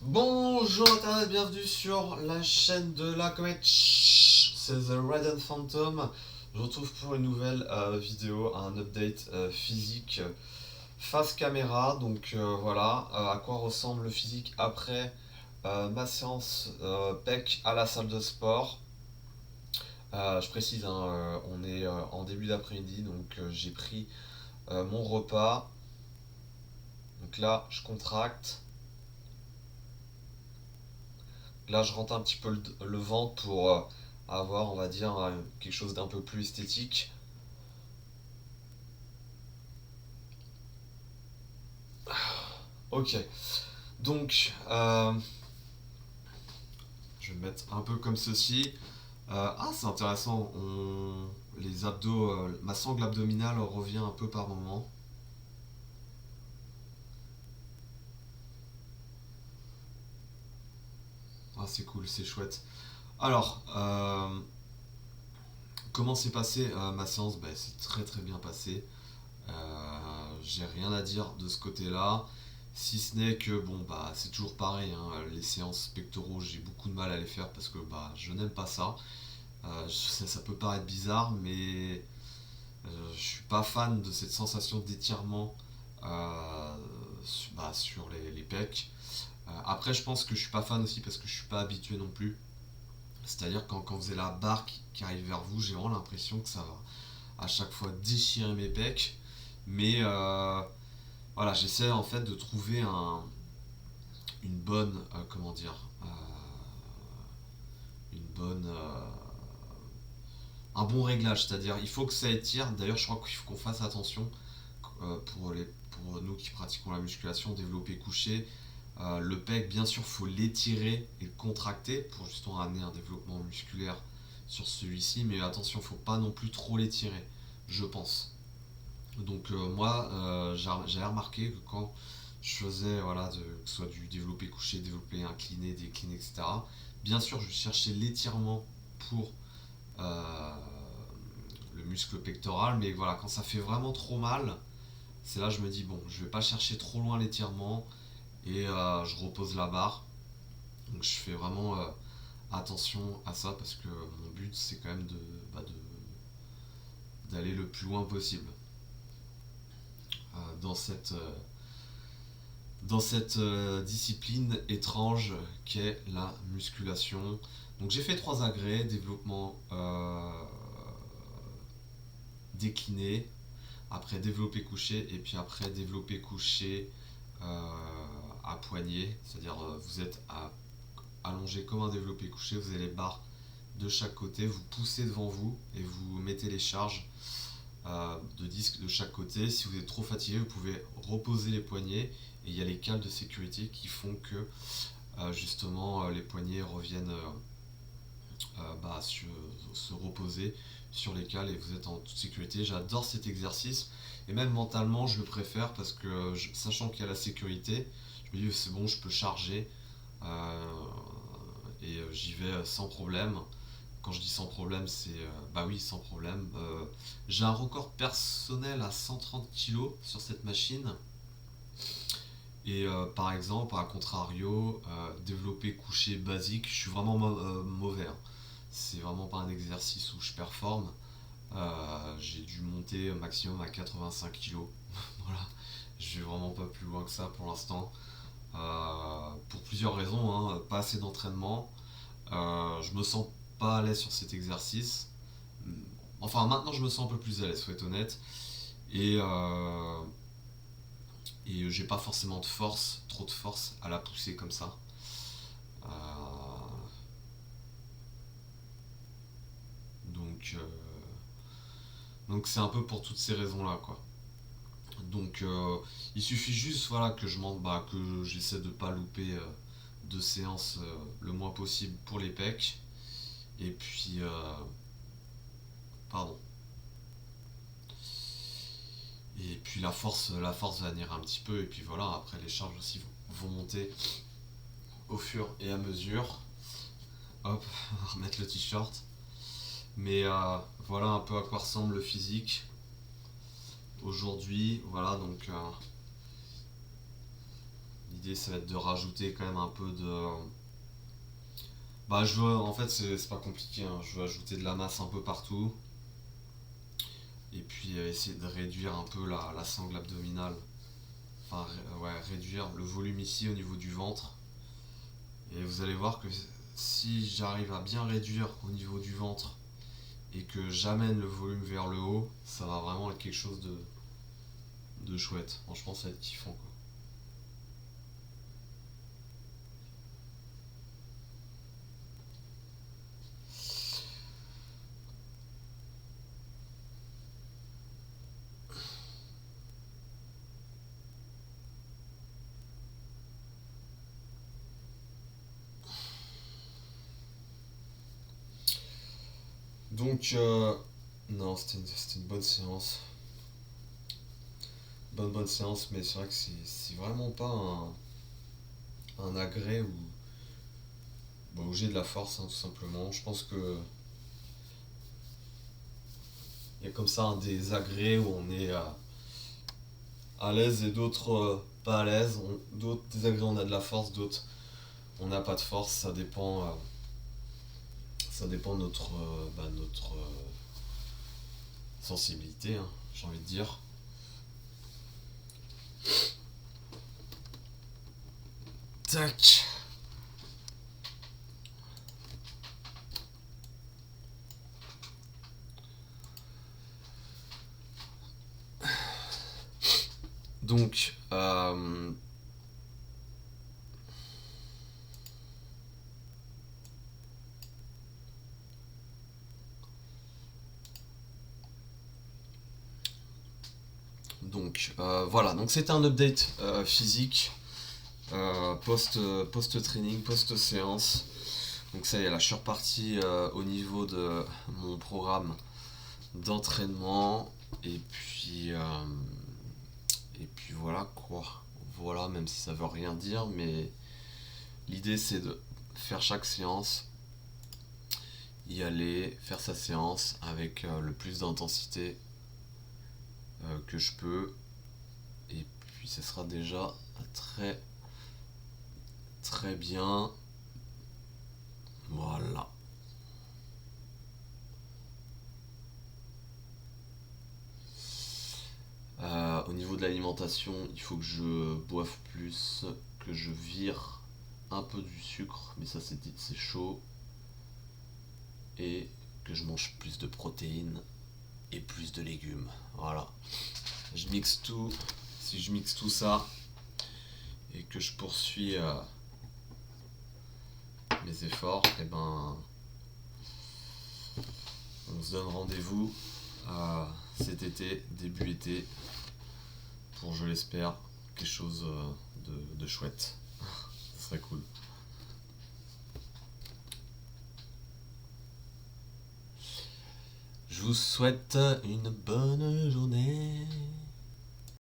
Bonjour Internet, bienvenue sur la chaîne de la comète. C'est The Red Phantom. Je vous retrouve pour une nouvelle vidéo, un update physique face caméra. Donc voilà, à quoi ressemble le physique après ma séance PEC à la salle de sport. Je précise, hein, on est en début d'après-midi, donc j'ai pris mon repas. Donc là, je contracte. Là, je rentre un petit peu le ventre pour avoir, on va dire, quelque chose d'un peu plus esthétique. Ok, donc je vais me mettre un peu comme ceci. C'est intéressant, les abdos, ma sangle abdominale revient un peu par moment. C'est cool, c'est chouette. Alors, comment s'est passée ma séance? C'est très très bien passé. J'ai rien à dire de ce côté-là. Si ce n'est que bon c'est toujours pareil, hein, les séances pectoraux j'ai beaucoup de mal à les faire parce que je n'aime pas ça. Ça peut paraître bizarre mais je suis pas fan de cette sensation d'étirement sur les pecs. Après je pense que je suis pas fan aussi parce que je suis pas habitué non plus. C'est-à-dire quand vous avez la barre qui arrive vers vous, j'ai vraiment l'impression que ça va à chaque fois déchirer mes pecs. Mais voilà, j'essaie en fait de trouver une bonne, comment dire, une bonne, un bon réglage. C'est-à-dire, il faut que ça étire. D'ailleurs, je crois qu'il faut qu'on fasse attention pour nous qui pratiquons la musculation, développé couché. Le pec, bien sûr, faut l'étirer et le contracter pour justement amener un développement musculaire sur celui-ci. Mais attention, faut pas non plus trop l'étirer, je pense. Donc moi, j'avais remarqué que quand je faisais, voilà, que ce soit du développé couché, développé incliné, décliné, etc. Bien sûr, je cherchais l'étirement pour euh, le muscle pectoral, mais voilà, quand ça fait vraiment trop mal, c'est là que je me dis, bon, je vais pas chercher trop loin l'étirement et je repose la barre. Donc je fais vraiment attention à ça parce que mon but, c'est quand même d'aller le plus loin possible dans cette discipline étrange qu'est la musculation. Donc j'ai fait 3 agrès, développement décliné, après développé couché et puis après développé couché à poignet, c'est-à-dire vous êtes allongé comme un développé couché, vous avez les barres de chaque côté, vous poussez devant vous et vous mettez les charges de disques de chaque côté. Si vous êtes trop fatigué, vous pouvez reposer les poignets et il y a les cales de sécurité qui font que justement les poignets reviennent se reposer sur les cales et vous êtes en toute sécurité. J'adore cet exercice et même mentalement je le préfère parce que sachant qu'il y a la sécurité, je me dis c'est bon, je peux charger et j'y vais sans problème. Quand je dis sans problème, c'est bah oui, sans problème. J'ai un record personnel à 130 kilos sur cette machine. Et par exemple, à contrario, développer couché basique, je suis vraiment mauvais, hein. C'est vraiment pas un exercice où je performe. J'ai dû monter au maximum à 85 kilos. Voilà, je vais vraiment pas plus loin que ça pour l'instant. Pour plusieurs raisons, hein. Pas assez d'entraînement. Je me sens pas à l'aise sur cet exercice. Enfin, maintenant je me sens un peu plus à l'aise, faut être honnête. Et, euh, et j'ai pas forcément de force, trop de force à la pousser comme ça. Euh, donc, euh, donc c'est un peu pour toutes ces raisons-là, quoi. Donc il suffit juste voilà que j'essaie de pas louper de séances le moins possible pour les pecs. Et puis pardon. Et puis la force va venir un petit peu et puis voilà, après les charges aussi vont monter au fur et à mesure. Hop, on va remettre le t-shirt. Mais voilà un peu à quoi ressemble le physique aujourd'hui. Voilà donc L'idée ça va être de rajouter quand même un peu de... Bah en fait c'est pas compliqué, hein. Je veux ajouter de la masse un peu partout. Et puis essayer de réduire un peu la sangle abdominale. Enfin ouais, réduire le volume ici au niveau du ventre. Et vous allez voir que si j'arrive à bien réduire au niveau du ventre et que j'amène le volume vers le haut, ça va vraiment être quelque chose de chouette. Franchement ça va être kiffant quoi. Donc, non, c'était une bonne séance. Bonne séance, mais c'est vrai que c'est vraiment pas un agrès où j'ai de la force, hein, tout simplement. Je pense que il y a comme ça un des agrès où on est à l'aise et d'autres pas à l'aise. D'autres des agrès on a de la force, d'autres on n'a pas de force. Ça dépend de notre sensibilité, hein, j'ai envie de dire. Tac. Donc, voilà, donc c'était un update physique post-training, post-séance. Donc ça y est, là je suis reparti au niveau de mon programme d'entraînement. Et puis voilà quoi. Voilà, même si ça veut rien dire, mais l'idée c'est de faire chaque séance, y aller, faire sa séance avec le plus d'intensité que je peux. Et puis ça sera déjà très très bien. Voilà. Au niveau de l'alimentation, il faut que je boive plus, que je vire un peu du sucre, mais ça c'est chaud, et que je mange plus de protéines et plus de légumes. Voilà. Je mixe tout. Si je mixe tout ça et que je poursuis mes efforts, et ben on se donne rendez-vous cet été, début été, pour, je l'espère, quelque chose de chouette. Ce serait cool. Je vous souhaite une bonne journée.